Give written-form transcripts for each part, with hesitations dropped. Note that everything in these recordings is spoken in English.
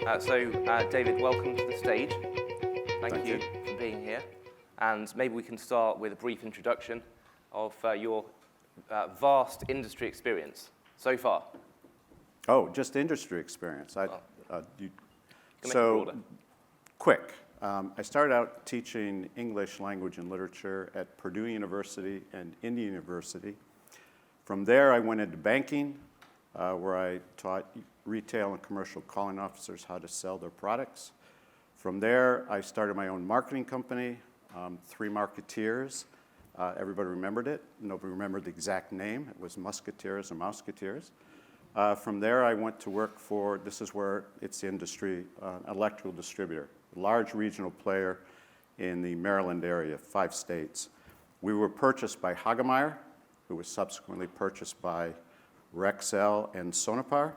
David, welcome to the stage. Thank you you for being here. And maybe we can start with a brief introduction of your vast industry experience so far. Oh, just industry experience. You can make it broader. Quick. I started out teaching English language and literature at Purdue University and Indiana University. From there, I went into banking, where I taught retail and commercial calling officers how to sell their products. From there, I started my own marketing company, Three Marketeers. Everybody remembered it. Nobody remembered the exact name. It was Musketeers or Mouseketeers. From there, I went to work for, this is where it's the industry, electrical distributor, large regional player in the Maryland area, 5 states. We were purchased by Hagemeyer, who was subsequently purchased by Rexel and Sonepar.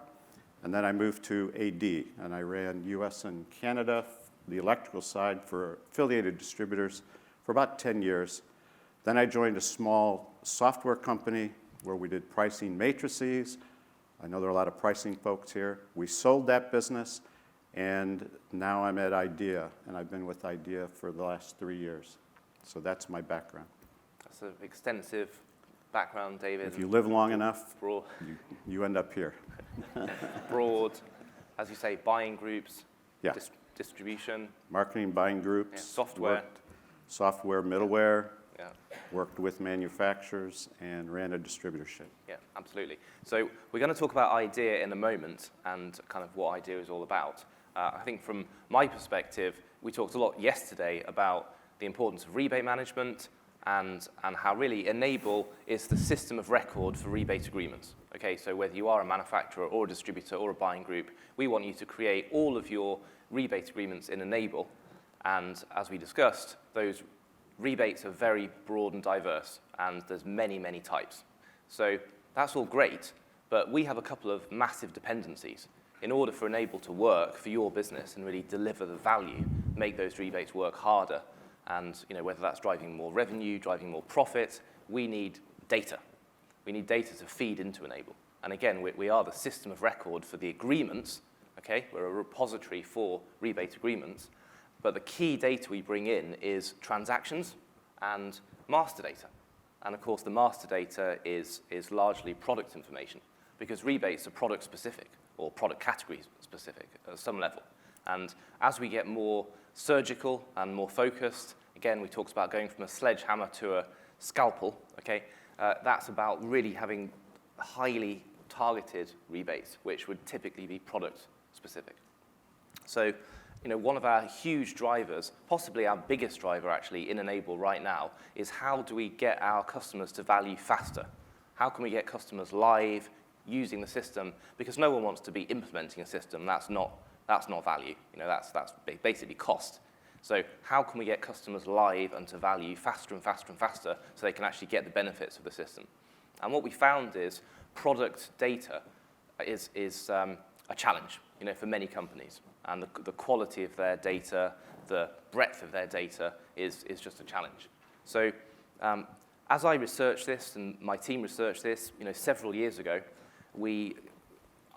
And then I moved to AD, and I ran US and Canada, the electrical side for affiliated distributors for about 10 years. Then I joined a small software company where we did pricing matrices. I know there are a lot of pricing folks here. We sold that business, and now I'm at IDEA, and I've been with IDEA for the last 3 years. So that's my background. That's an extensive background, David. If you live long enough, broad, you end up here. broad, as you say, buying groups, Yeah. Distribution. Marketing, buying groups. Yeah, software. Software, middleware. Yeah. Worked with manufacturers and ran a distributorship. Yeah, absolutely. So we're going to talk about IDEA in a moment and kind of what IDEA is all about. I think from my perspective, we talked a lot yesterday about the importance of rebate management and how really Enable is the system of record for rebate agreements. Okay, so whether you are a manufacturer or a distributor or a buying group, we want you to create all of your rebate agreements in Enable. And as we discussed, those rebates are very broad and diverse, and there's many, many types. So that's all great, but we have a couple of massive dependencies. In order for Enable to work for your business and really deliver the value, make those rebates work harder, and whether that's driving more revenue, driving more profit, we need data. We need data to feed into Enable. And again, we are the system of record for the agreements. Okay, we're a repository for rebate agreements. But the key data we bring in is transactions and master data. And of course, the master data is largely product information, because rebates are product specific or product category specific at some level. And as we get more surgical and more focused, again, we talked about going from a sledgehammer to a scalpel, okay? That's about really having highly targeted rebates, which would typically be product specific. So, one of our huge drivers, possibly our biggest driver actually in Enable right now, is how do we get our customers to value faster? How can we get customers live using the system? Because no one wants to be implementing a system. That's not value. That's basically cost. So how can we get customers live and to value faster and faster and faster so they can actually get the benefits of the system? And what we found is product data is a challenge, for many companies. And the quality of their data, the breadth of their data is just a challenge. So as I researched this and my team researched this, several years ago, we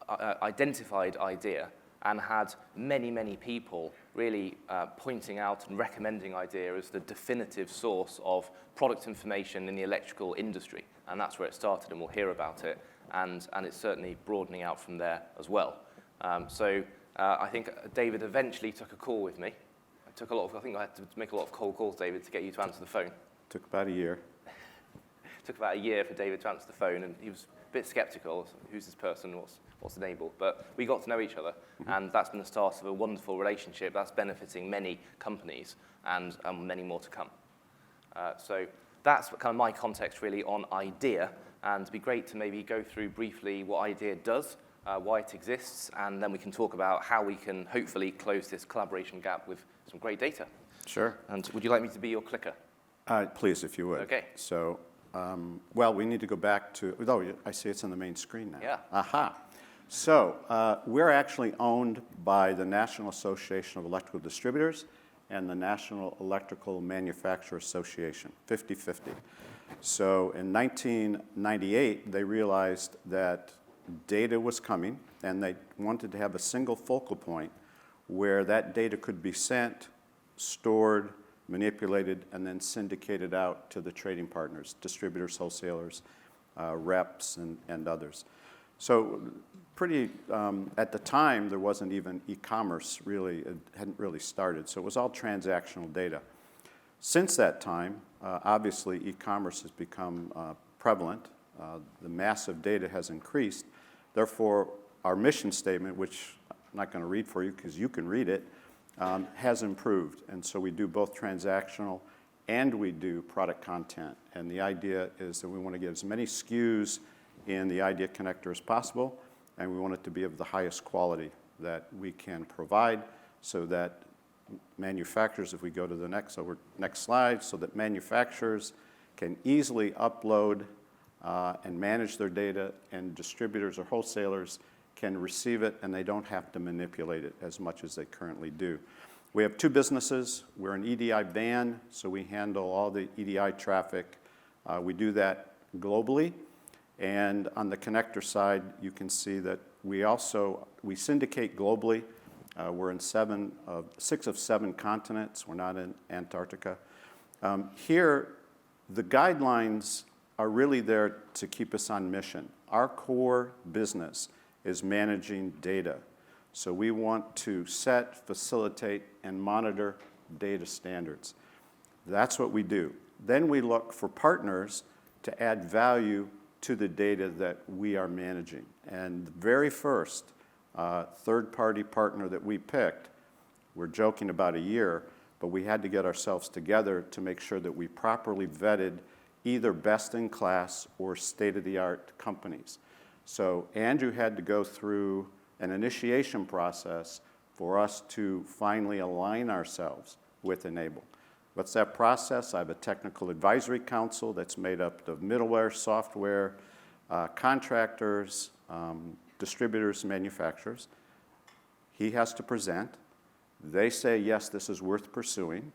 identified IDEA and had many, many people really pointing out and recommending IDEA as the definitive source of product information in the electrical industry. And that's where it started, and we'll hear about it. And it's certainly broadening out from there as well. I think David eventually took a call with me. I think I had to make a lot of cold calls, David, to get you to answer the phone. Took about a year. Took about a year for David to answer the phone, and he was a bit skeptical. Who's this person? What's Enable? But we got to know each other, and that's been the start of a wonderful relationship that's benefiting many companies and many more to come. So that's kind of my context really on IDEA, and it'd be great to maybe go through briefly what IDEA does, why it exists, and then we can talk about how we can hopefully close this collaboration gap with some great data. Sure. And would you like me to be your clicker? Please, if you would. Okay. So, we need to go back to, I see it's on the main screen now. Yeah. Aha. So, we're actually owned by the National Association of Electrical Distributors and the National Electrical Manufacturer Association, 50-50. So in 1998, they realized that data was coming, and they wanted to have a single focal point where that data could be sent, stored, manipulated, and then syndicated out to the trading partners, distributors, wholesalers, reps, and others. So pretty, at the time, there wasn't even e-commerce really, it hadn't really started, so it was all transactional data. Since that time, obviously e-commerce has become prevalent. The massive data has increased. Therefore, our mission statement, which I'm not going to read for you because you can read it, has improved. And so we do both transactional and we do product content. And the idea is that we want to get as many SKUs in the Idea Connector as possible, and we want it to be of the highest quality that we can provide so that manufacturers, if we go to the next slide, so that manufacturers can easily upload and manage their data, and distributors or wholesalers can receive it and they don't have to manipulate it as much as they currently do. We have two businesses. We're an EDI van, so we handle all the EDI traffic. We do that globally. And on the connector side, you can see that we syndicate globally. We're in 6 of 7 continents. We're not in Antarctica. Here, the guidelines are really there to keep us on mission. Our core business is managing data. So we want to set, facilitate, and monitor data standards. That's what we do. Then we look for partners to add value to the data that we are managing. And the very first third-party partner that we picked, we're joking about a year, but we had to get ourselves together to make sure that we properly vetted either best-in-class or state-of-the-art companies. So Andrew had to go through an initiation process for us to finally align ourselves with Enable. What's that process? I have a technical advisory council that's made up of middleware, software, contractors, distributors, manufacturers. He has to present. They say, yes, this is worth pursuing.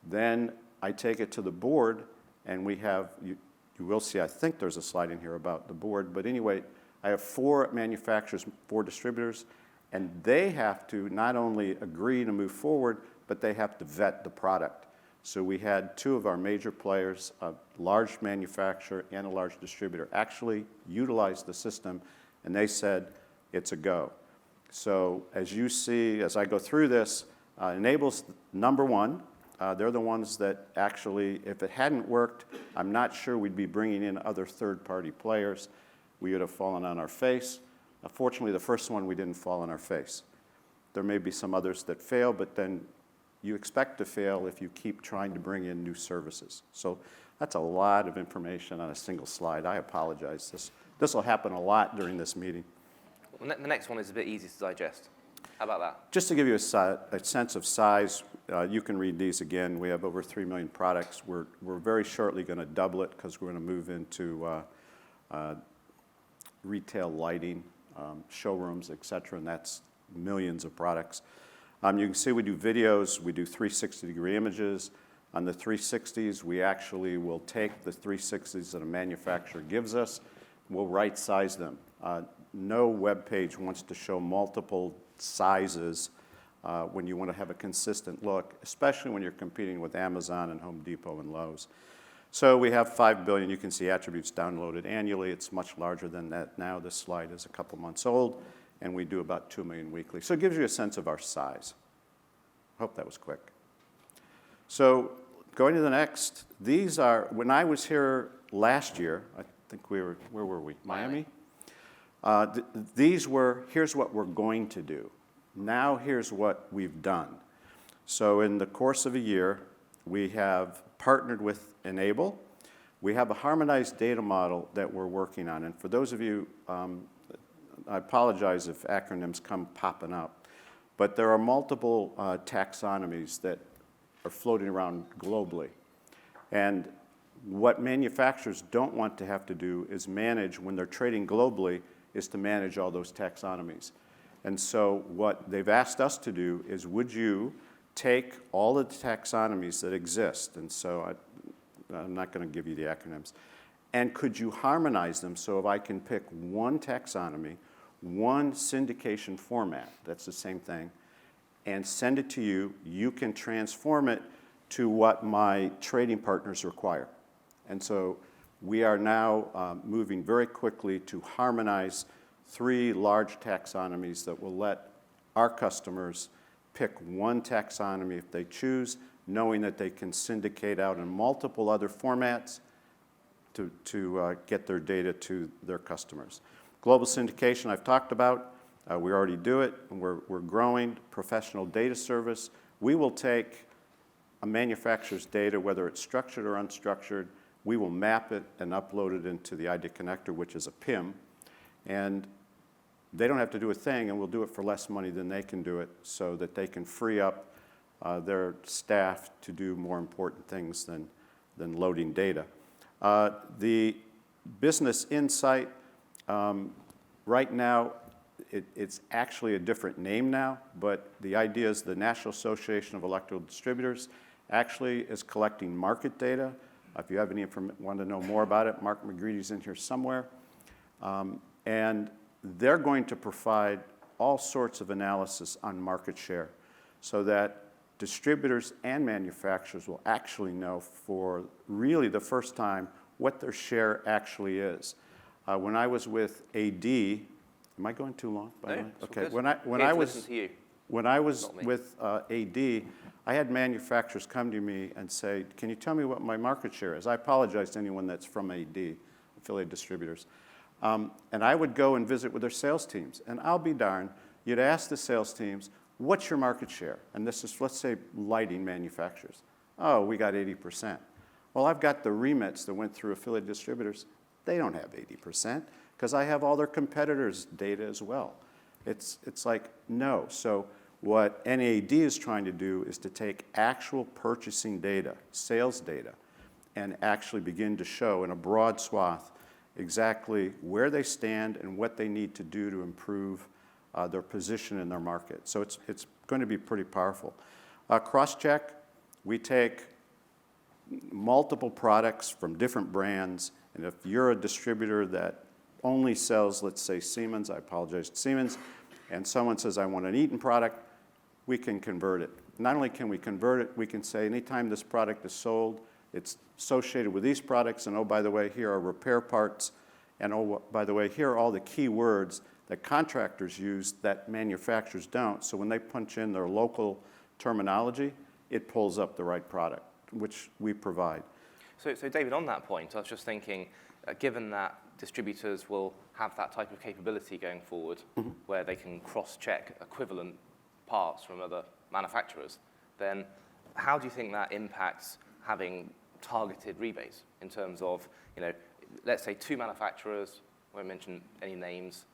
Then I take it to the board, and we have, you will see, I think there's a slide in here about the board, but anyway, I have 4 manufacturers, 4 distributors, and they have to not only agree to move forward, but they have to vet the product. So we had 2 of our major players, a large manufacturer and a large distributor, actually utilize the system, and they said, it's a go. So as you see, as I go through this, Enable's number 1. They're the ones that actually, if it hadn't worked, I'm not sure we'd be bringing in other third-party players. We would have fallen on our face. Fortunately, the first one, we didn't fall on our face. There may be some others that fail, but then you expect to fail if you keep trying to bring in new services. So that's a lot of information on a single slide. I apologize. This will happen a lot during this meeting. Well, the next one is a bit easy to digest. How about that? Just to give you a sense of size, you can read these again. We have over 3 million products. We're very shortly going to double it because we're going to move into retail lighting, showrooms, et cetera, and that's millions of products. You can see we do videos. We do 360-degree images. On the 360s, we actually will take the 360s that a manufacturer gives us. We'll right-size them. No web page wants to show multiple sizes when you want to have a consistent look, especially when you're competing with Amazon and Home Depot and Lowe's. So we have 5 billion. You can see attributes downloaded annually. It's much larger than that now. This slide is a couple months old, and we do about 2 million weekly. So it gives you a sense of our size. I hope that was quick. So going to the next, these are, when I was here last year, I think where were we? Miami? These were, here's what we're going to do. Now here's what we've done. So in the course of a year, we have partnered with Enable. We have a harmonized data model that we're working on. And for those of you, I apologize if acronyms come popping up, but there are multiple taxonomies that are floating around globally. And what manufacturers don't want to have to do is manage, when they're trading globally, is to manage all those taxonomies. And so what they've asked us to do is, would you take all of the taxonomies that exist, and so I'm not going to give you the acronyms, and could you harmonize them so if I can pick one taxonomy, one syndication format, that's the same thing, and send it to you. You can transform it to what my trading partners require. And so we are now moving very quickly to harmonize 3 large taxonomies that will let our customers pick one taxonomy if they choose, knowing that they can syndicate out in multiple other formats to get their data to their customers. Global syndication I've talked about. We already do it, and we're growing. Professional data service. We will take a manufacturer's data, whether it's structured or unstructured, we will map it and upload it into the ID connector, which is a PIM, and they don't have to do a thing, and we'll do it for less money than they can do it so that they can free up their staff to do more important things than loading data. The business insight, right now, it's actually a different name now, but the idea is the National Association of Electrical Distributors actually is collecting market data. If you have any want to know more about it, Mark McGreedy's in here somewhere. And they're going to provide all sorts of analysis on market share so that distributors and manufacturers will actually know for really the first time what their share actually is. When I was with AD, am I going too long? By the way? Okay. When I was with AD, I had manufacturers come to me and say, "Can you tell me what my market share is?" I apologize to anyone that's from AD, affiliate distributors. And I would go and visit with their sales teams. And I'll be darned, you'd ask the sales teams, "What's your market share?" And this is, let's say, lighting manufacturers. "Oh, we got 80%. Well, I've got the remits that went through affiliate distributors. They don't have 80% because I have all their competitors' data as well. It's like, no. So what NAD is trying to do is to take actual purchasing data, sales data, and actually begin to show in a broad swath exactly where they stand and what they need to do to improve their position in their market. So it's going to be pretty powerful. Cross-check, we take multiple products from different brands, and if you're a distributor that only sells, let's say, Siemens, I apologize to Siemens, and someone says, "I want an Eaton product," we can convert it. Not only can we convert it, we can say anytime this product is sold, it's associated with these products, and oh, by the way, here are repair parts, and oh, by the way, here are all the key words that contractors use that manufacturers don't. So when they punch in their local terminology, it pulls up the right product, which we provide. So David, on that point, I was just thinking, given that distributors will have that type of capability going forward, where they can cross-check equivalent parts from other manufacturers, then how do you think that impacts having targeted rebates in terms of, let's say 2 manufacturers, I won't mention any names,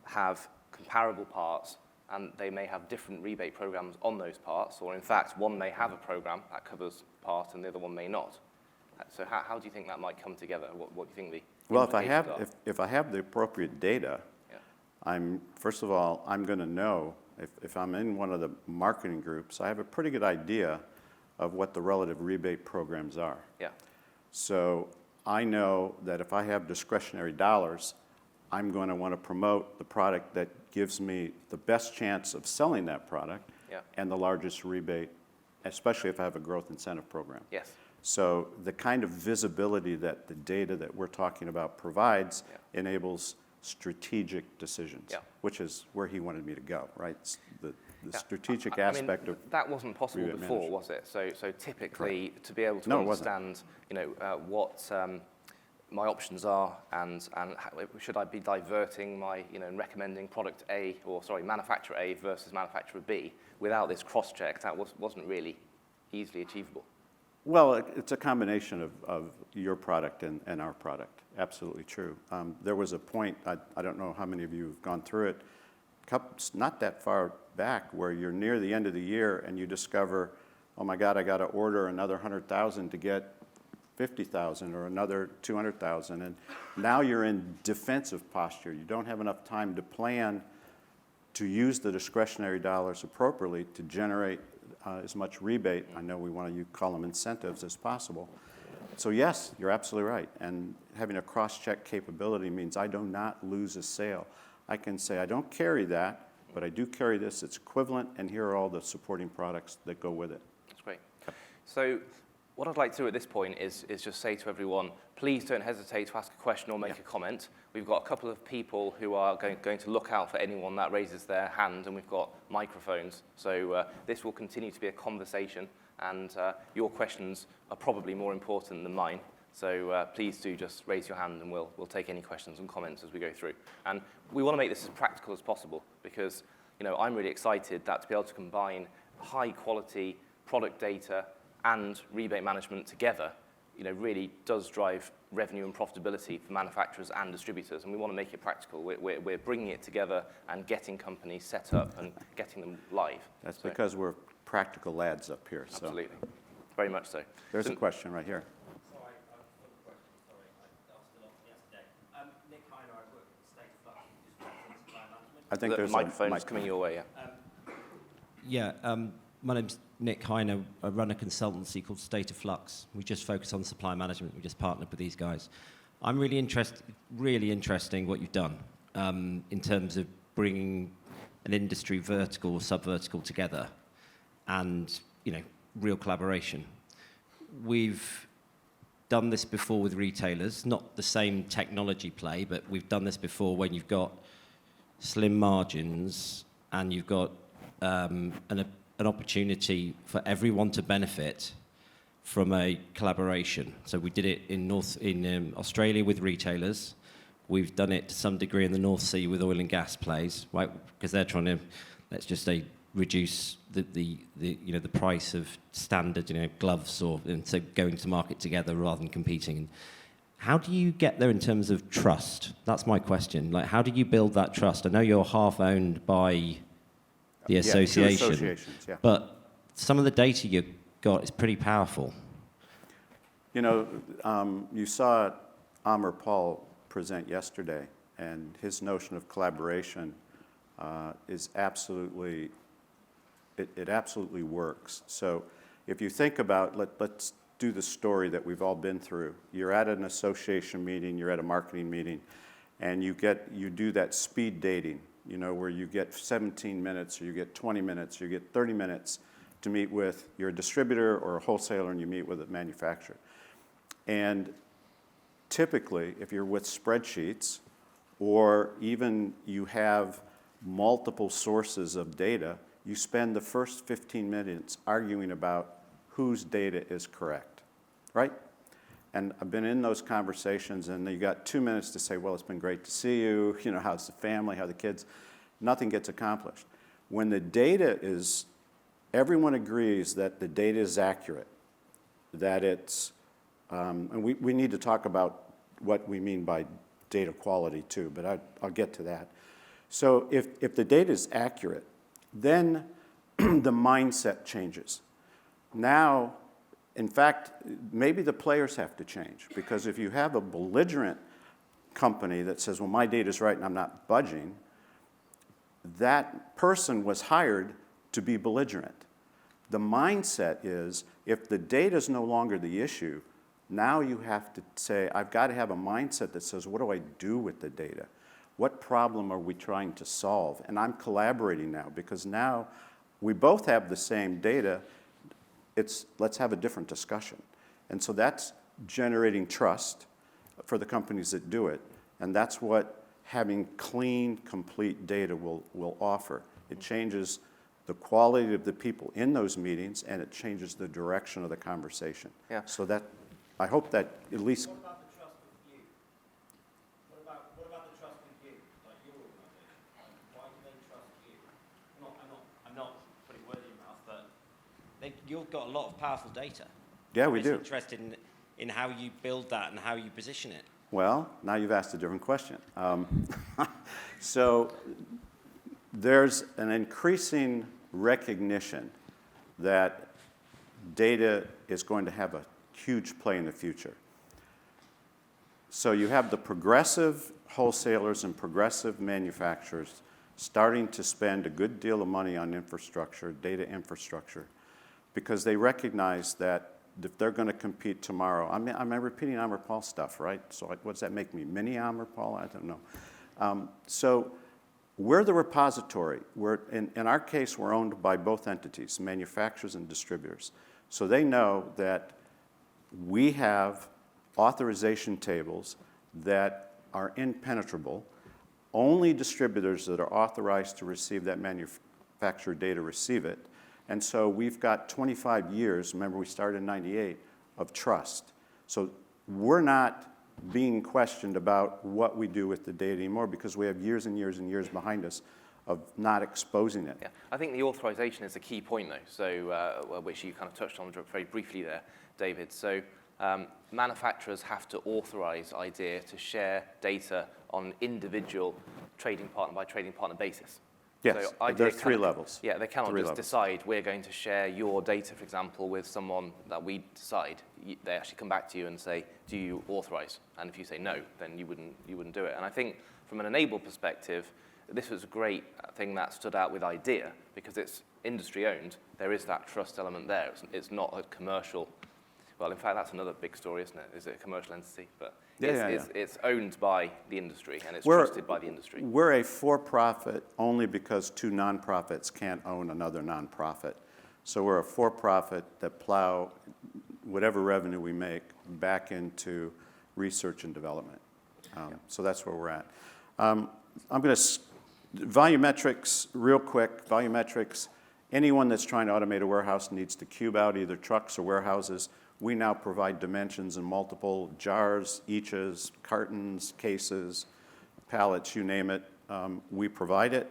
have comparable parts, and they may have different rebate programs on those parts, or in fact, one may have a program that covers part and the other one may not. So how do you think that might come together? What do you think the implications are? If I have the appropriate data, first of all, I'm going to know, if I'm in one of the marketing groups, I have a pretty good idea of what the relative rebate programs are. Yeah. So I know that if I have discretionary dollars, I'm going to want to promote the product that gives me the best chance of selling that product and the largest rebate, especially if I have a growth incentive program. Yes. So the kind of visibility that the data that we're talking about provides enables strategic decisions, which is where he wanted me to go, right? The strategic aspect of that wasn't possible before, was it? So typically, to be able to understand, what my options are, and should I be diverting my, and recommending product A, or sorry, manufacturer A versus manufacturer B, without this cross-check, that wasn't really easily achievable. Well, it's a combination of your product and our product. Absolutely true. There was a point, I don't know how many of you have gone through it, not that far back, where you're near the end of the year and you discover, oh my God, I got to order another 100,000 to get 50,000 or another 200,000. And now you're in defensive posture. You don't have enough time to plan to use the discretionary dollars appropriately to generate as much rebate, I know we want to call them incentives, as possible. So yes, you're absolutely right. And having a cross-check capability means I do not lose a sale. I can say I don't carry that, but I do carry this, it's equivalent, and here are all the supporting products that go with it. That's great. So what I'd like to do at this point is just say to everyone, please don't hesitate to ask a question or make a comment. We've got a couple of people who are going to look out for anyone that raises their hand, and we've got microphones. So this will continue to be a conversation, and your questions are probably more important than mine. So please do just raise your hand, and we'll take any questions and comments as we go through. And we want to make this as practical as possible because I'm really excited that to be able to combine high quality product data and rebate management together, really does drive revenue and profitability for manufacturers and distributors, and we want to make it practical. We're bringing it together and getting companies set up and getting them live. That's because we're practical lads up here. Absolutely. Very much so. There's a question right here. Sorry, I've got a question. Sorry, I was still off yesterday. Nick Heiner, I work at State of Flux, just supply management. I think The there's microphone a is coming your way, yeah. My name's Nick Heiner. I run a consultancy called State of Flux. We just focus on supply management. We just partnered with these guys. I'm really interesting what you've done in terms of bringing an industry vertical or sub-vertical together and, real collaboration. We've done this before with retailers, not the same technology play, but we've done this before when you've got slim margins and you've got an opportunity for everyone to benefit from a collaboration. So we did it in Australia with retailers. We've done it to some degree in the North Sea with oil and gas plays, right? Because they're trying to, let's just say, reduce the price of standard gloves and so going to market together rather than competing. How do you get there in terms of trust? That's my question. Like, how do you build that trust? I know you're half owned by the association, two associations, yeah. But some of the data you got is pretty powerful. You saw Amar Paul present yesterday, and his notion of collaboration is absolutely, it absolutely works. So if you think about, let's do the story that we've all been through. You're at an association meeting, you're at a marketing meeting, and you do that speed dating, where you get 17 minutes, or you get 20 minutes, or you get 30 minutes to meet with your distributor or a wholesaler, and you meet with a manufacturer. And typically, if you're with spreadsheets, or even you have multiple sources of data, you spend the first 15 minutes arguing about whose data is correct, right? And I've been in those conversations, and you got 2 minutes to say, well, it's been great to see you, how's the family, how are the kids? Nothing gets accomplished. When the data is, everyone agrees that the data is accurate, that it's, and we need to talk about what we mean by data quality too, but I'll get to that. So if the data is accurate, then the mindset changes. Now, in fact, maybe the players have to change, because if you have a belligerent company that says, well, my data's right and I'm not budging, that person was hired to be belligerent. The mindset is, if the data is no longer the issue, now you have to say, I've got to have a mindset that says, what do I do with the data? What problem are we trying to solve? And I'm collaborating now, because now we both have the same data. Let's have a different discussion. And so that's generating trust for the companies that do it. And that's what having clean, complete data will offer. It changes the quality of the people in those meetings, and it changes the direction of the conversation. Yeah. So that, I hope that at least... What about the trust with you? What about the trust with you, like your organisation? Why do they trust you? I'm not putting words in your mouth, but you've got a lot of powerful data. Yeah, we do. I'm interested in how you build that and how you position it. Well, now you've asked a different question. So there's an increasing recognition that data is going to have a huge play in the future. So you have the progressive wholesalers and progressive manufacturers starting to spend a good deal of money on infrastructure, data infrastructure, because they recognize that if they're going to compete tomorrow, I'm repeating Amar Paul stuff, right? So what does that make me? Mini Amar Paul? I don't know. So we're the repository. In our case, we're owned by both entities, manufacturers and distributors. So they know that we have authorization tables that are impenetrable. Only distributors that are authorized to receive that manufacturer data receive it. And so we've got 25 years, remember we started in 98, of trust. So we're not being questioned about what we do with the data anymore because we have years and years and years behind us of not exposing it. Yeah, I think the authorization is a key point, though, so which you kind of touched on very briefly there, David. So manufacturers have to authorize IDEA to share data on individual trading partner by trading partner basis. Yes, so IDEA there are three levels. Yeah, they cannot just decide we're going to share your data, for example, with someone that we decide. They actually come back to you and say, do you authorize? And if you say no, then you wouldn't do it. And I think from an enable perspective, this was a great thing that stood out with IDEA because it's industry owned. There is that trust element there. It's not a commercial. Well, in fact, that's another big story, isn't it? Is it a commercial entity? But it's owned by the industry and it's trusted by the industry. We're a for-profit only because two nonprofits can't own another nonprofit. So we're a for-profit that plow whatever revenue we make back into research and development. So that's where we're at. I'm going to volumetrics real quick. Volumetrics. Anyone that's trying to automate a warehouse needs to cube out either trucks or warehouses. We now provide dimensions in multiple jars, eaches, cartons, cases, pallets, you name it. We provide it.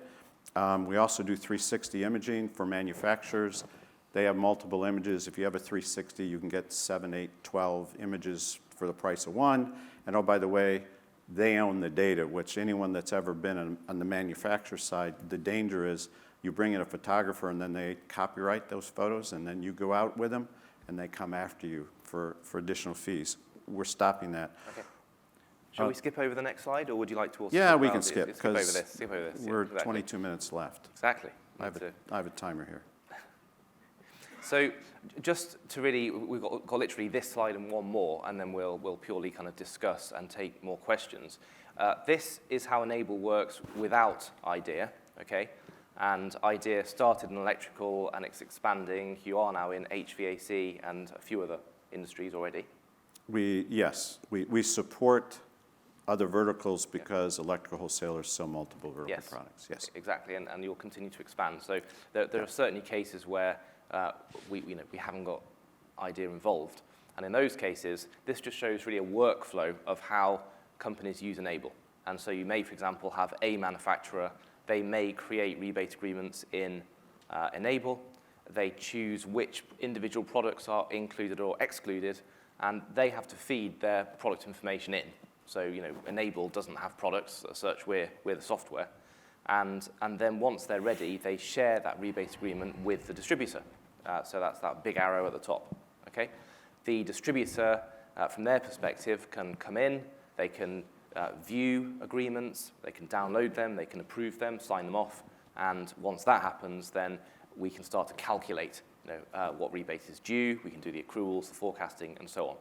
We also do 360 imaging for manufacturers. They have multiple images. If you have a 360, you can get 7, 8, 12 images for the price of one. And oh, by the way, they own the data, which anyone that's ever been on the manufacturer side, the danger is you bring in a photographer and then they copyright those photos and then you go out with them and they come after you for additional fees. We're stopping that. Okay. Shall we skip over the next slide, or would you like to also? Yeah, talk we about can skip because skip over this. we're Yeah, exactly. 22 minutes left. Exactly. I have a timer here. So just to really, we've got literally this slide and one more, and then we'll purely kind of discuss and take more questions. This is how Enable works without IDEA, okay? And IDEA started in electrical and it's expanding. You are now in HVAC and a few other industries already. Yes, we support other verticals because electrical wholesalers sell multiple vertical products. Yes, exactly, and you'll continue to expand. So there are certainly cases where we haven't got IDEA involved, and in those cases, this just shows really a workflow of how companies use Enable. And so you may, for example, have a manufacturer. They may create rebate agreements in Enable. They choose which individual products are included or excluded, and they have to feed their product information in. So, Enable doesn't have products as such. We're the software. And then once they're ready, they share that rebate agreement with the distributor. So that's that big arrow at the top, okay? The distributor, from their perspective, can come in. They can view agreements, they can download them, they can approve them, sign them off, and once that happens, then we can start to calculate what rebate is due, we can do the accruals, the forecasting, and so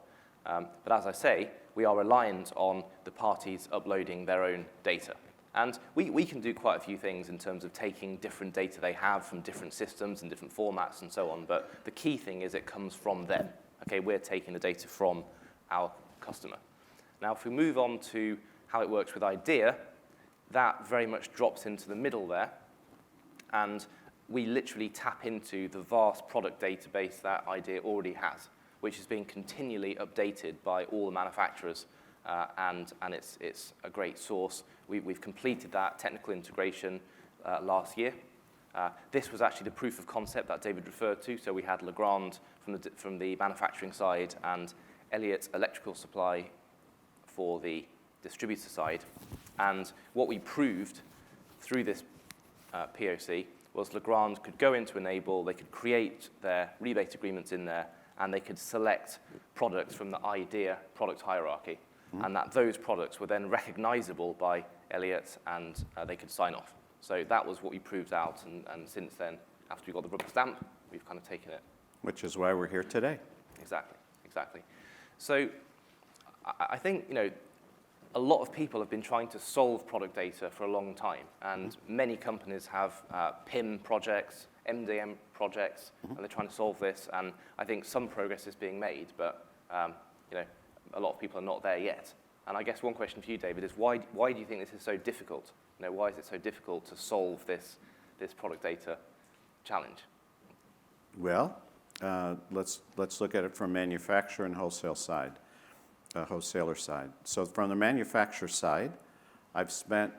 on. But as I say, we are reliant on the parties uploading their own data. And we can do quite a few things in terms of taking different data they have from different systems and different formats and so on, but the key thing is it comes from them. Okay, we're taking the data from our customer. Now, if we move on to how it works with IDEA, that very much drops into the middle there, and we literally tap into the vast product database that IDEA already has, which is being continually updated by all the manufacturers, and it's a great source. We've completed that technical integration last year. This was actually the proof of concept that David referred to, so we had Legrand from the manufacturing side and Elliott Electrical Supply for the distributor side. And what we proved through this POC was Legrand could go into Enable, they could create their rebate agreements in there, and they could select products from the IDEA product hierarchy, and that those products were then recognizable by Elliott, and they could sign off. So that was what we proved out, and since then, after we got the rubber stamp, we've kind of taken it. Which is why we're here today. Exactly. So I think, a lot of people have been trying to solve product data for a long time, and many companies have PIM projects, MDM projects, and they're trying to solve this, and I think some progress is being made, but you know, a lot of people are not there yet. And I guess one question for you, David, is why do you think this is so difficult? You know, why is it so difficult to solve this product data challenge? Well, let's look at it from manufacturer and wholesale side, wholesaler side. So from the manufacturer side, I've spent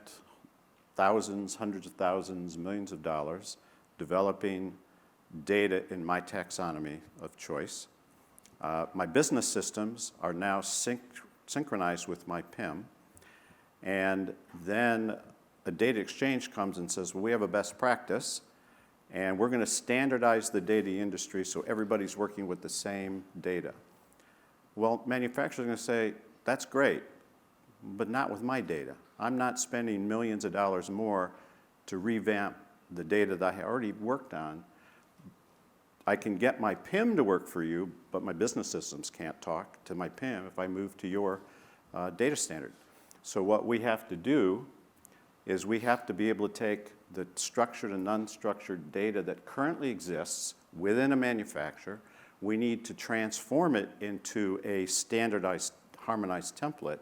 thousands, hundreds of thousands, millions of dollars developing data in my taxonomy of choice. My business systems are now synchronized with my PIM, and then a data exchange comes and says, well, we have a best practice, and we're going to standardize the data industry so everybody's working with the same data. Well, manufacturers are going to say, that's great, but not with my data. I'm not spending millions of dollars more to revamp the data that I already worked on. I can get my PIM to work for you, but my business systems can't talk to my PIM if I move to your data standard. So what we have to do is we have to be able to take the structured and unstructured data that currently exists within a manufacturer. We need to transform it into a standardized, harmonized template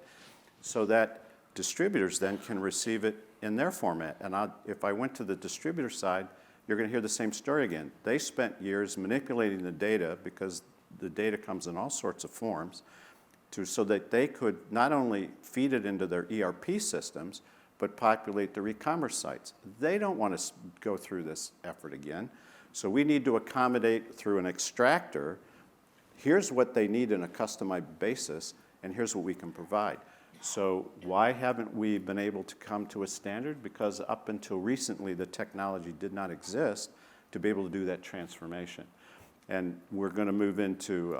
so that distributors then can receive it in their format. And if I went to the distributor side, you're going to hear the same story again. They spent years manipulating the data because the data comes in all sorts of forms so that they could not only feed it into their ERP systems, but populate their e-commerce sites. They don't want to go through this effort again. So we need to accommodate through an extractor. Here's what they need on a customized basis, and here's what we can provide. So why haven't we been able to come to a standard? Because up until recently, the technology did not exist to be able to do that transformation. And we're going to move into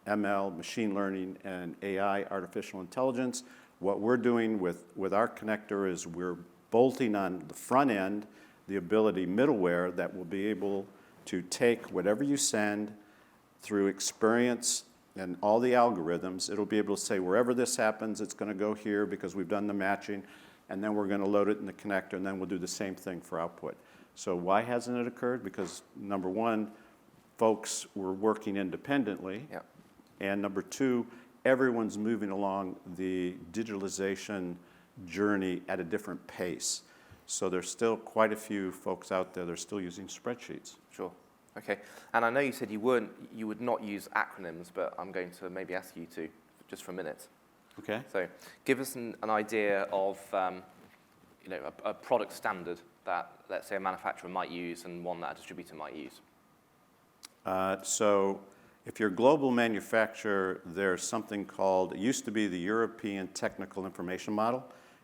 ML, machine learning, and AI, artificial intelligence. What we're doing with our connector is we're bolting on the front end the ability middleware that will be able to take whatever you send through experience and all the algorithms. It'll be able to say wherever this happens, it's going to go here because we've done the matching, and then we're going to load it in the connector, and then we'll do the same thing for output. So why hasn't it occurred? Because number one, folks were working independently, Yep. and number two, everyone's moving along the digitalization journey at a different pace. So there's still quite a few folks out there that are still using spreadsheets. Sure. Okay. And I know you said you would not use acronyms, but I'm going to maybe ask you to just for a minute. Okay. So give us an idea of you know, a product standard that, let's say, a manufacturer might use and one that a distributor might use. So if you're a global manufacturer, there's something called, it used to be the European Technical Information Model.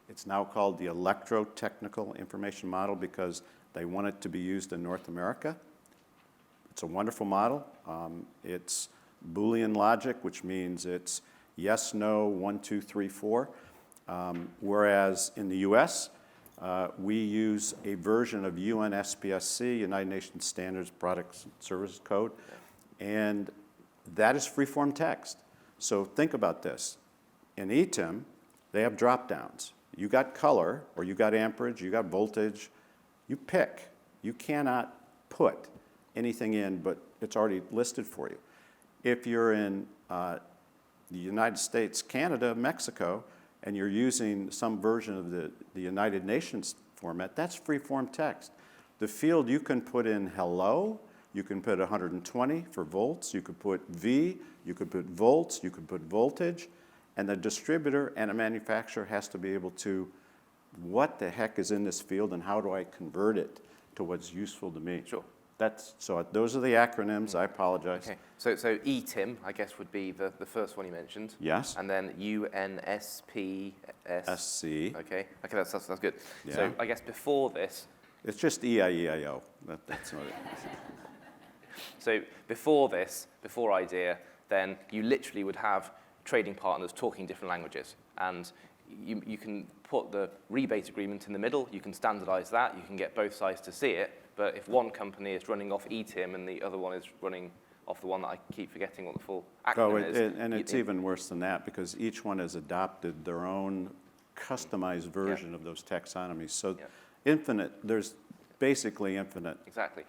It's now called the Electro-Technical Information Model because they want it to be used in North America. It's a wonderful model. It's Boolean logic, which means it's yes, no, 1, 2, 3, 4. Whereas in the US, we use a version of UNSPSC, United Nations Standards Products and Services Code, and that is free-form text. So think about this. In ETIM, they have drop-downs. You got color, or you got amperage, you got voltage. You pick. You cannot put anything in, but it's already listed for you. If you're in the United States, Canada, Mexico, and you're using some version of the United Nations format, that's free-form text. The field you can put in hello, you can put 120 for volts, you could put V, you could put volts, you could put voltage, and the distributor and a manufacturer has to be able to, what the heck is in this field and how do I convert it to what's useful to me? Sure. So those are the acronyms, I apologize. Okay. So ETIM, I guess, would be the first one you mentioned. Yes. And then UNSPS. SC. Okay, that's good. Yeah. So I guess before this, It's just EIEIO. That's not it. so before IDEA, then you literally would have trading partners talking different languages. And you can put the rebate agreement in the middle, you can standardize that, you can get both sides to see it. But if one company is running off ETIM and the other one is running off the one that I keep forgetting what the full Oh, acronym is. and it's even worse than that because each one has adopted their own customized version of those taxonomies. So infinite, there's basically infinite. Exactly.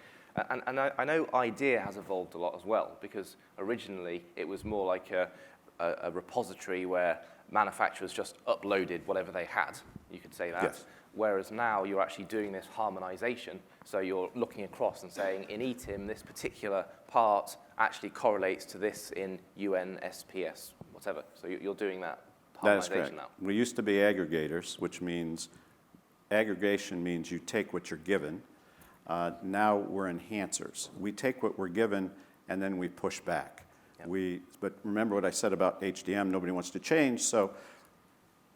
And I know IDEA has evolved a lot as well, because originally it was more like a repository where manufacturers just uploaded whatever they had, you could say that. Yes. Whereas now you're actually doing this harmonization, so you're looking across and saying, in ETIM, this particular part actually correlates to this in UNSPS, whatever. So you're doing that That is harmonization correct. now. We used to be aggregators, which means aggregation means you take what you're given. Now we're enhancers. We take what we're given and then we push back. Yep. But remember what I said about HDM, nobody wants to change, so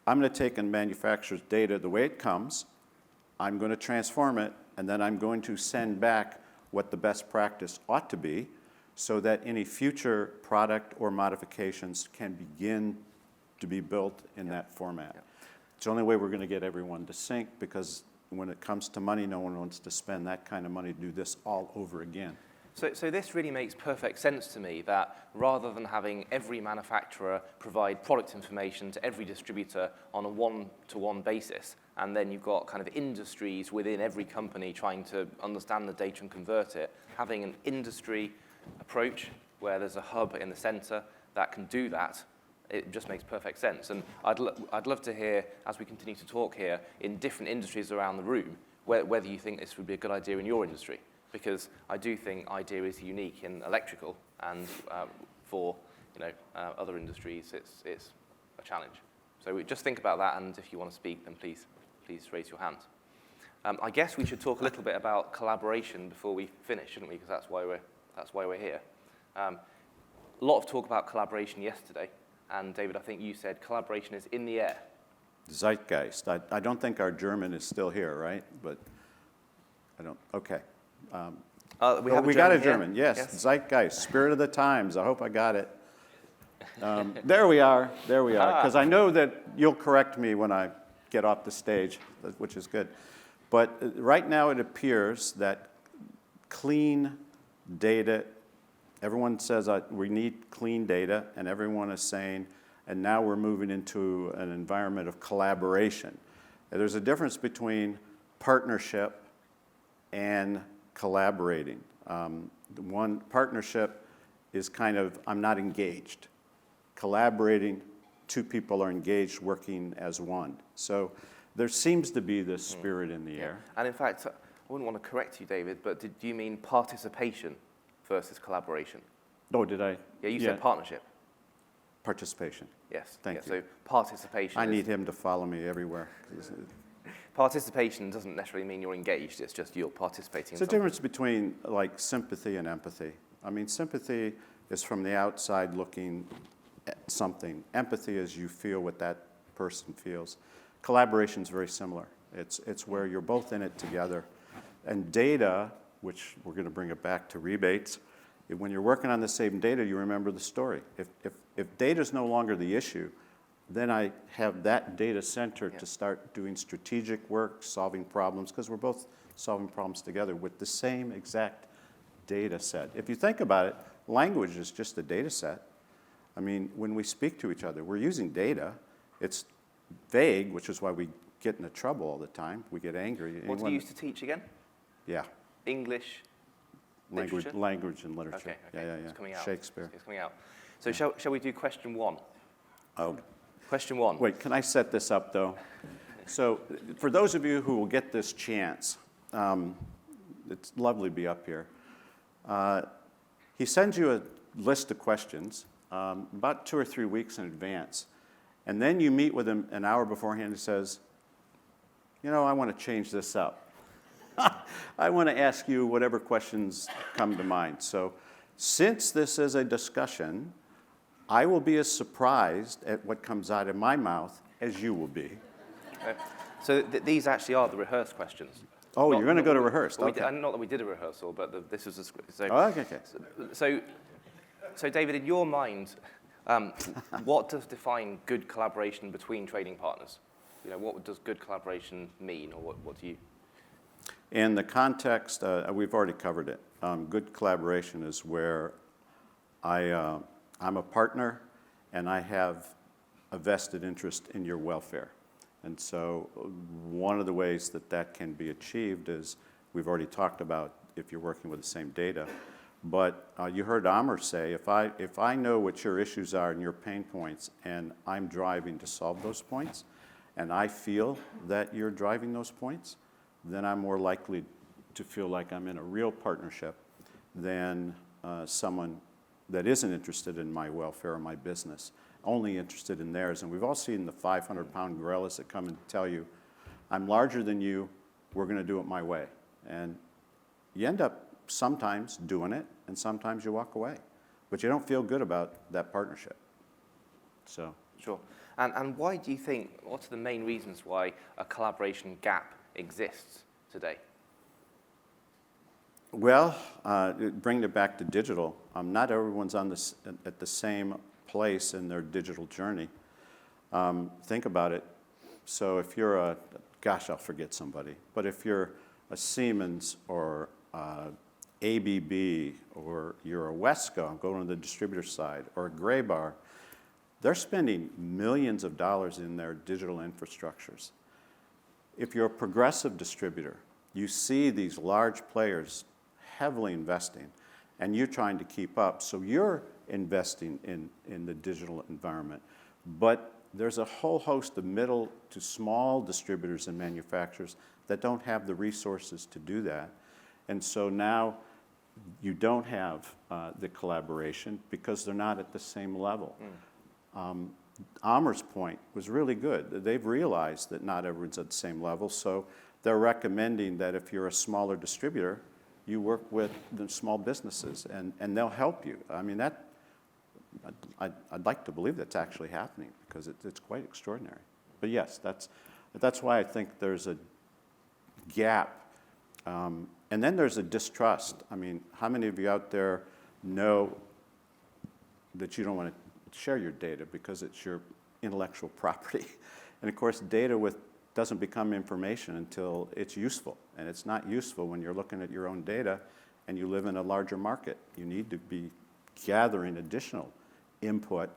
I'm going to take a manufacturer's data the way it comes, I'm going to transform it, and then I'm going to send back what the best practice ought to be so that any future product or modifications can begin to be built in that format. Yep. It's the only way we're going to get everyone to sync, because when it comes to money, no one wants to spend that kind of money to do this all over again. So this really makes perfect sense to me, that rather than having every manufacturer provide product information to every distributor on a one-to-one basis, and then you've got kind of industries within every company trying to understand the data and convert it, having an industry approach where there's a hub in the center that can do that, it just makes perfect sense. And I'd love to hear, as we continue to talk here, in different industries around the room, whether you think this would be a good idea in your industry. Because I do think IDEA is unique in electrical, and for other industries, it's a challenge. So just think about that, and if you want to speak, then please raise your hand. I guess we should talk a little bit about collaboration before we finish, shouldn't we? Because that's why we're here. A lot of talk about collaboration yesterday, and David, I think you said collaboration is in the air. Zeitgeist. I don't think our German is still here, right? But I don't. Okay. We got a German, yes. Zeitgeist, spirit of the times. I hope I got it. There we are, because I know that you'll correct me when I get off the stage, which is good. But right now it appears that clean data, everyone says we need clean data, and everyone is saying, and now we're moving into an environment of collaboration. And there's a difference between partnership and collaborating. One partnership is kind of, I'm not engaged. Collaborating, two people are engaged working as one. So there seems to be this spirit in the air. And in fact, I wouldn't want to correct you, David, but do you mean participation versus collaboration? Oh, did I? Yeah, you said partnership. Participation. Yes. Thank you. So participation. I need him to follow me everywhere. Participation doesn't necessarily mean you're engaged, it's just you're participating in There's a something. difference between like sympathy and empathy. I mean, sympathy is from the outside looking at something. Empathy is you feel what that person feels. Collaboration is very similar. It's where you're both in it together. And data, which we're going to bring it back to rebates, when you're working on the same data, you remember the story. If data is no longer the issue, then I have that data center to start doing strategic work, solving problems, because we're both solving problems together with the same exact data set. If you think about it, language is just a data set. I mean, when we speak to each other, we're using data. It's vague, which is why we get into trouble all the time. We get angry. What do you used to teach again? Yeah. English, Language and literature. Okay. Yeah. It's coming out. Shakespeare. It's coming out. So shall we do question one? Oh. Question one. Wait, can I set this up, though? So for those of you who will get this chance, it's lovely to be up here. He sends you a list of questions about 2 or 3 weeks in advance. And then you meet with him an hour beforehand and says, I want to change this up. I want to ask you whatever questions come to mind. So since this is a discussion, I will be as surprised at what comes out of my mouth as you will be. So these actually are the rehearsed questions. Oh, you're going to go to rehearsed. Well, okay. not that we did a rehearsal, but this was a script. So, Okay. So David, in your mind, what does define good collaboration between trading partners? What does good collaboration mean, or what do you? In the context, we've already covered it. Good collaboration is where I'm a partner, and I have a vested interest in your welfare. And so one of the ways that that can be achieved is, we've already talked about if you're working with the same data, but you heard Amr say, if I know what your issues are and your pain points, and I'm driving to solve those points, and I feel that you're driving those points, then I'm more likely to feel like I'm in a real partnership than someone that isn't interested in my welfare or my business, only interested in theirs. And we've all seen the 500-pound gorillas that come and tell you, I'm larger than you, we're going to do it my way. And you end up sometimes doing it, and sometimes you walk away. But you don't feel good about that partnership. So. Sure. And why do you think, what are the main reasons why a collaboration gap exists today? Well, bringing it back to digital, not everyone's at the same place in their digital journey. Think about it. So if you're gosh, I'll forget somebody, but if you're a Siemens or ABB, or you're a Wesco, going to the distributor side, or a Graybar, they're spending millions of dollars in their digital infrastructures. If you're a progressive distributor, you see these large players heavily investing, and you're trying to keep up, so you're investing in the digital environment. But there's a whole host of middle to small distributors and manufacturers that don't have the resources to do that. And so now you don't have the collaboration because they're not at the same level. Amr's point was really good. They've realized that not everyone's at the same level, so they're recommending that if you're a smaller distributor, you work with the small businesses, and they'll help you. I mean, I'd like to believe that's actually happening, because it's quite extraordinary. But yes, that's why I think there's a gap. And then there's a distrust. I mean, how many of you out there know that you don't want to share your data because it's your intellectual property? And of course, data doesn't become information until it's useful. And it's not useful when you're looking at your own data and you live in a larger market. You need to be gathering additional input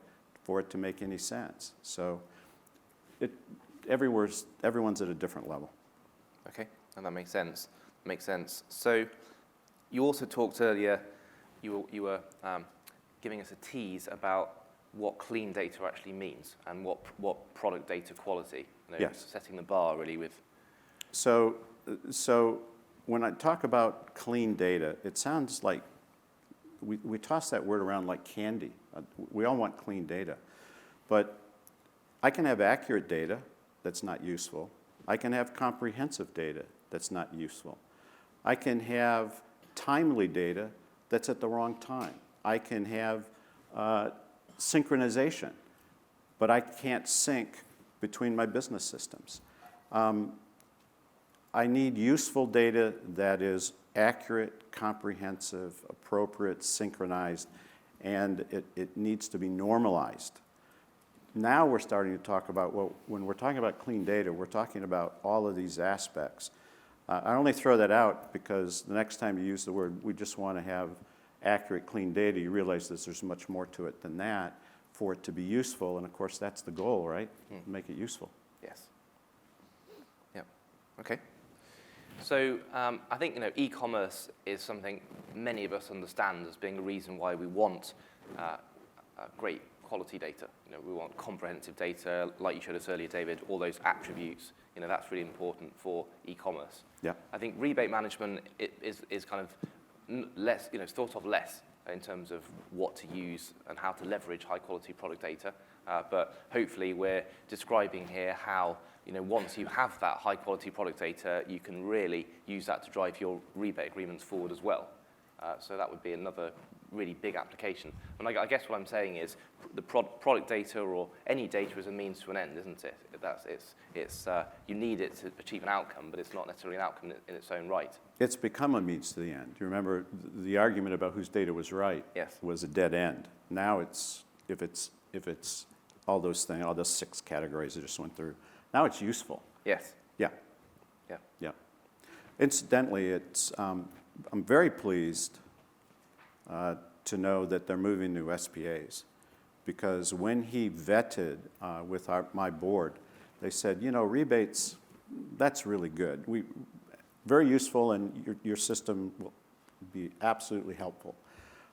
for it to make any sense. So everyone's at a different level. Okay, and that makes sense. Makes sense. So you also talked earlier, you were giving us a tease about what clean data actually means and what product data quality. Yes. Setting the bar really with. So when I talk about clean data, it sounds like we toss that word around like candy. We all want clean data. But I can have accurate data that's not useful. I can have comprehensive data that's not useful. I can have timely data that's at the wrong time. I can have synchronization, but I can't sync between my business systems. I need useful data that is accurate, comprehensive, appropriate, synchronized, and it needs to be normalized. Now we're starting to talk about, well, when we're talking about clean data, we're talking about all of these aspects. I only throw that out because the next time you use the word, we just want to have accurate, clean data, you realize that there's much more to it than that for it to be useful. And of course, that's the goal, right? Make it useful. Yes. Yeah. Okay. So I think e-commerce is something many of us understand as being a reason why we want great quality data. We want comprehensive data, like you showed us earlier, David. All those attributes. That's really important for e-commerce. Yeah. I think rebate management is kind of less, it's thought of less in terms of what to use and how to leverage high quality product data. But hopefully we're describing here how, once you have that high quality product data, you can really use that to drive your rebate agreements forward as well. So that would be another really big application. And I guess what I'm saying is the product data or any data is a means to an end, isn't it? You need it to achieve an outcome, but it's not necessarily an outcome in its own right. It's become a means to the end. You remember the argument about whose data was right. Yes. Was a dead end. Now if it's all those things, all those 6 categories I just went through, now it's useful. Yes. Yeah. Yeah. Yeah. Incidentally, I'm very pleased to know that they're moving to SPAs. Because when he vetted with my board, they said, you know, rebates, that's really good. Very useful, and your system will be absolutely helpful.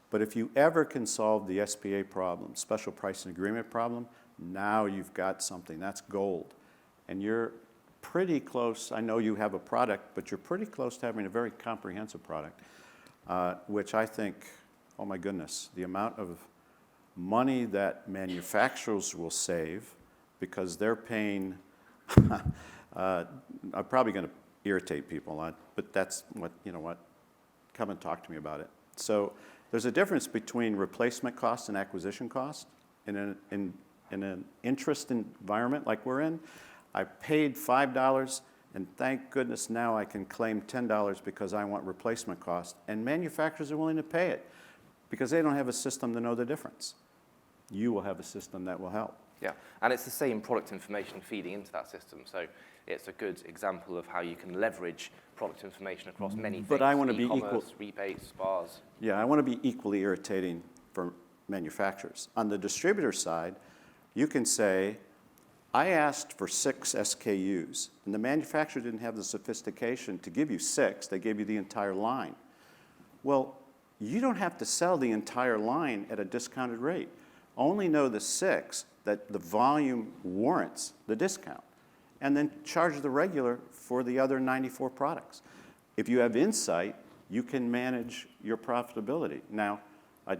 But if you ever can solve the SPA problem, special pricing agreement problem, now you've got something. That's gold. And you're pretty close. I know you have a product, but you're pretty close to having a very comprehensive product, which I think, oh my goodness, the amount of money that manufacturers will save because they're paying, I'm probably going to irritate people, but that's what, you know what, come and talk to me about it. So there's a difference between replacement cost and acquisition cost. In an interest environment like we're in, I paid $5, and thank goodness now I can claim $10 because I want replacement cost. And manufacturers are willing to pay it because they don't have a system to know the difference. You will have a system that will help. Yeah, and it's the same product information feeding into that system. So it's a good example of how you can leverage product information across many things. But I want to be equal. Rebates, spas. Yeah, I want to be equally irritating for manufacturers. On the distributor side, you can say, I asked for 6 SKUs, and the manufacturer didn't have the sophistication to give you 6. They gave you the entire line. Well, you don't have to sell the entire line at a discounted rate. Only know the 6 that the volume warrants the discount, and then charge the regular for the other 94 products. If you have insight, you can manage your profitability. Now, I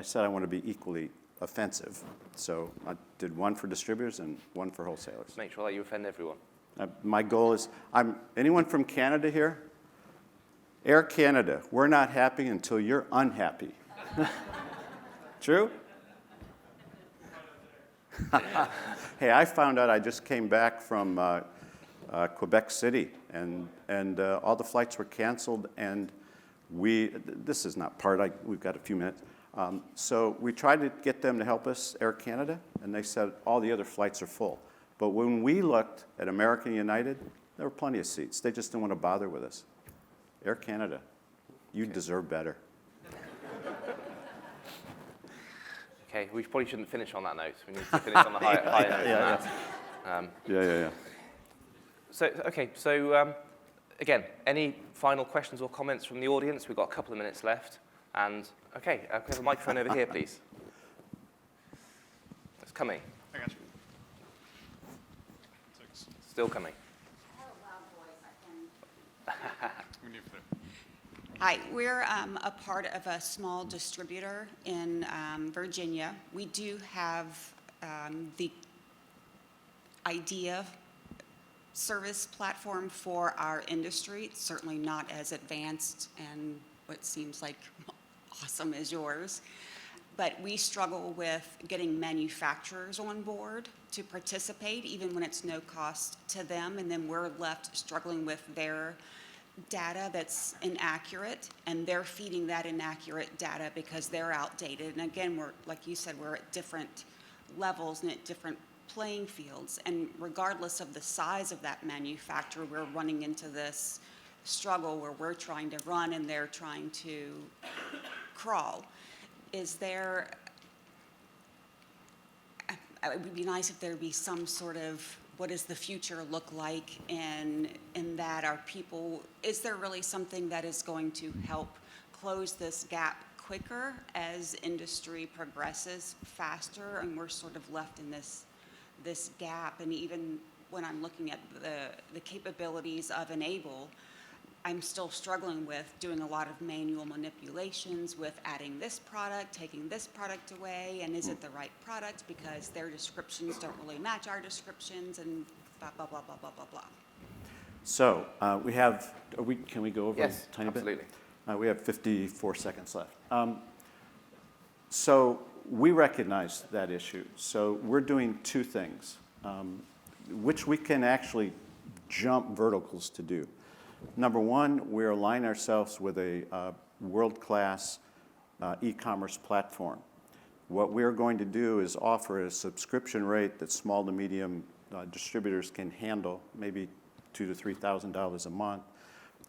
said I want to be equally offensive, so I did one for distributors and one for wholesalers. Make sure that you offend everyone. My goal is, anyone from Canada here? Air Canada, we're not happy until you're unhappy. True? Hey, I found out, I just came back from Quebec City, and all the flights were canceled, and this is not part, we've got a few minutes. So we tried to get them to help us, Air Canada, and they said all the other flights are full. But when we looked at American United, there were plenty of seats. They just didn't want to bother with us. Air Canada, you deserve better. Okay, we probably shouldn't finish on that note. We need to finish on the higher note than that. So again, any final questions or comments from the audience? We've got a couple of minutes left. And, okay, can we have a microphone over here, please? It's coming. I got you. Still coming. I have a loud voice, I can. We need to. Hi, we're a part of a small distributor in Virginia. We do have the IDEA service platform for our industry. It's certainly not as advanced and what seems like awesome as yours. But we struggle with getting manufacturers on board to participate, even when it's no cost to them, and then we're left struggling with their data that's inaccurate, and they're feeding that inaccurate data because they're outdated. And again, like you said, we're at different levels and at different playing fields, and regardless of the size of that manufacturer, we're running into this struggle where we're trying to run and they're trying to crawl. Is there, it would be nice if there'd be some sort of, what does the future look like in that are people, is there really something that is going to help close this gap quicker as industry progresses faster and we're sort of left in this gap? And even when I'm looking at the capabilities of Enable, I'm still struggling with doing a lot of manual manipulations with adding this product, taking this product away, and is it the right product because their descriptions don't really match our descriptions, and blah, blah, blah, blah, blah, blah, blah. So we have, can we go over Yes, a tiny absolutely. bit? We have 54 seconds left. So we recognize that issue. So we're doing two things, which we can actually jump verticals to do. Number one, we're aligning ourselves with a world-class e-commerce platform. What we're going to do is offer a subscription rate that small to medium distributors can handle, maybe $2,000 to $3,000 a month,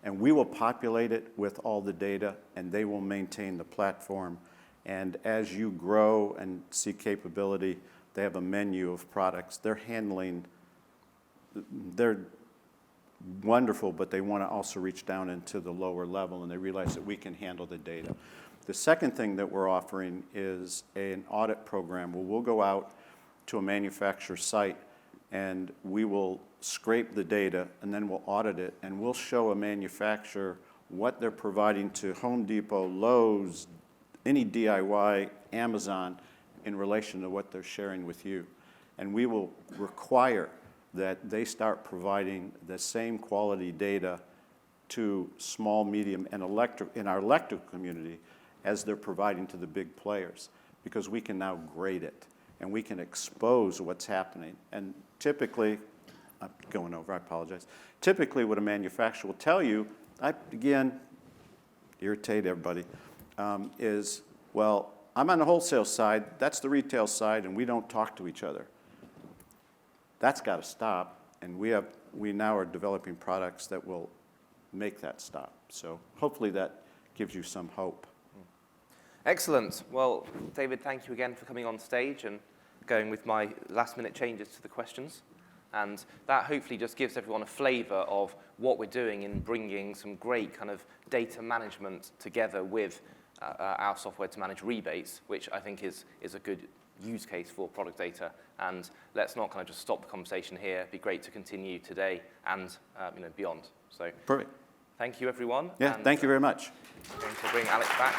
and we will populate it with all the data, and they will maintain the platform, And as you grow and see capability, they have a menu of products. They're wonderful, but they want to also reach down into the lower level, and they realize that we can handle the data. The second thing that we're offering is an audit program where we'll go out to a manufacturer site and we will scrape the data and then we'll audit it, and we'll show a manufacturer what they're providing to Home Depot, Lowe's, any DIY, Amazon, in relation to what they're sharing with you. And we will require that they start providing the same quality data to small, medium, and in our electrical community as they're providing to the big players, because we can now grade it and we can expose what's happening. And typically, I'm going over, I apologize. Typically what a manufacturer will tell you, again, irritate everybody, is, well, I'm on the wholesale side, that's the retail side, and we don't talk to each other. That's got to stop, and we now are developing products that will make that stop. So hopefully that gives you some hope. Excellent. Well, David, thank you again for coming on stage and going with my last-minute changes to the questions. And that hopefully just gives everyone a flavor of what we're doing in bringing some great kind of data management together with our software to manage rebates, which I think is a good use case for product data. And let's not kind of just stop the conversation here. It'd be great to continue today and beyond. So Perfect. Thank you, everyone. Yeah, and, thank you very much. I'm going to bring Alex back.